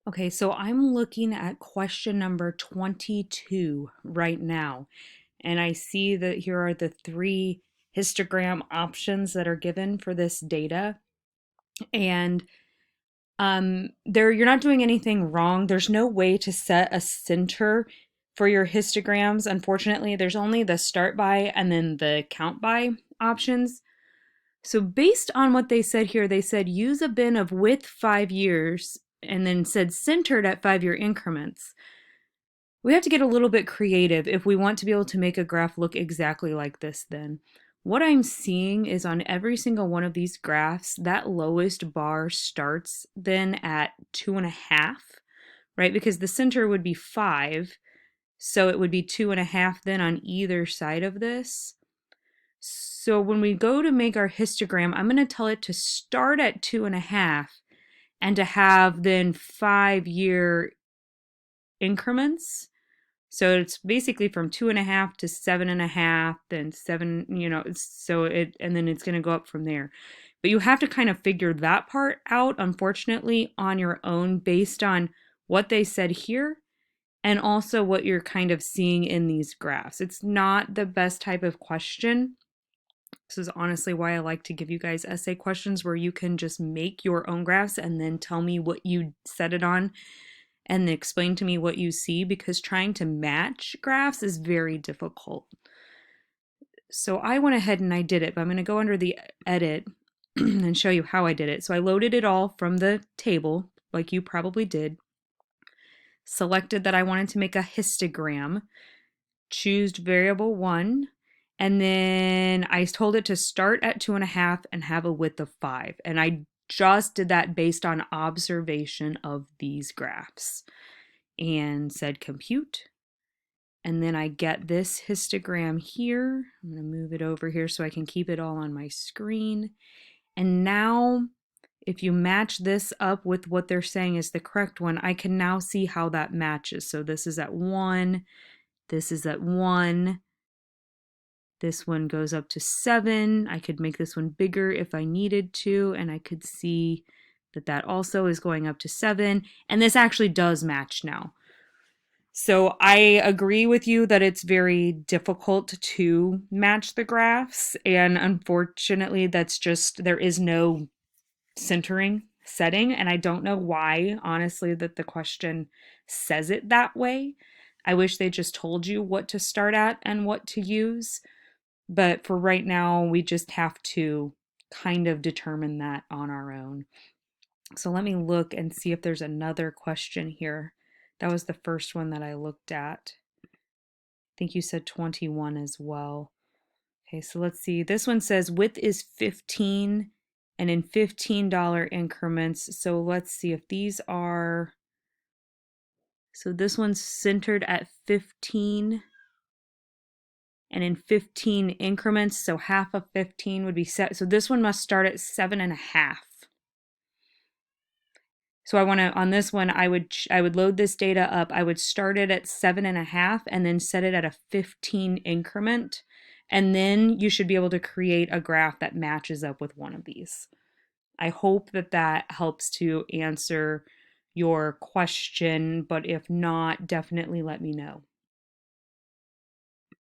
Okay, so I'm looking at question number 22 right now, and I see that here are the three histogram options that are given for this data. And there you're not doing anything wrong. There's no way to set a center for your histograms. Unfortunately, there's only the start by and then the count by options. So based on what they said here, they said use a bin of width 5 years and then said centered at 5 year increments. We have to get a little bit creative if we want to be able to make a graph look exactly like this then. What I'm seeing is on every single one of these graphs, that lowest bar starts then at 2.5, right? Because the center would be 5, so it would be 2.5 then on either side of this. So when we go to make our histogram, I'm going to tell it to start at 2.5 and to have then 5 year increments. So it's basically from 2.5 to 7.5, then 7, so and then it's going to go up from there. But you have to kind of figure that part out, unfortunately, on your own based on what they said here and also what you're kind of seeing in these graphs. It's not the best type of question. This is honestly why I like to give you guys essay questions where you can just make your own graphs and then tell me what you set it on and explain to me what you see, because trying to match graphs is very difficult. So I went ahead and I did it, but I'm going to go under the edit and show you how I did it. So I loaded it all from the table, like you probably did, selected that I wanted to make a histogram, choose variable 1, and then I told it to start at 2.5 and have a width of 5. And I just did that based on observation of these graphs and said compute. And then I get this histogram here. I'm going to move it over here so I can keep it all on my screen. And now if you match this up with what they're saying is the correct one, I can now see how that matches. So this is at 1, this is at 1, this one goes up to 7. I could make this one bigger if I needed to, and I could see that that also is going up to 7, and this actually does match now. So I agree with you that it's very difficult to match the graphs, and unfortunately that's just, there is no centering setting, and I don't know why, honestly, that the question says it that way. I wish they just told you what to start at and what to use. But for right now, we just have to kind of determine that on our own. So let me look and see if there's another question here. That was the first one that I looked at. I think you said 21 as well. Okay, so let's see. This one says width is 15 and in $15 increments. So let's see if these are, so this one's centered at 15 and in 15 increments, so half of 15 would be set. So this one must start at 7.5. So I want to, on this one, I would load this data up. I would start it at 7.5 and then set it at a 15 increment. And then you should be able to create a graph that matches up with one of these. I hope that that helps to answer your question, but if not, definitely let me know.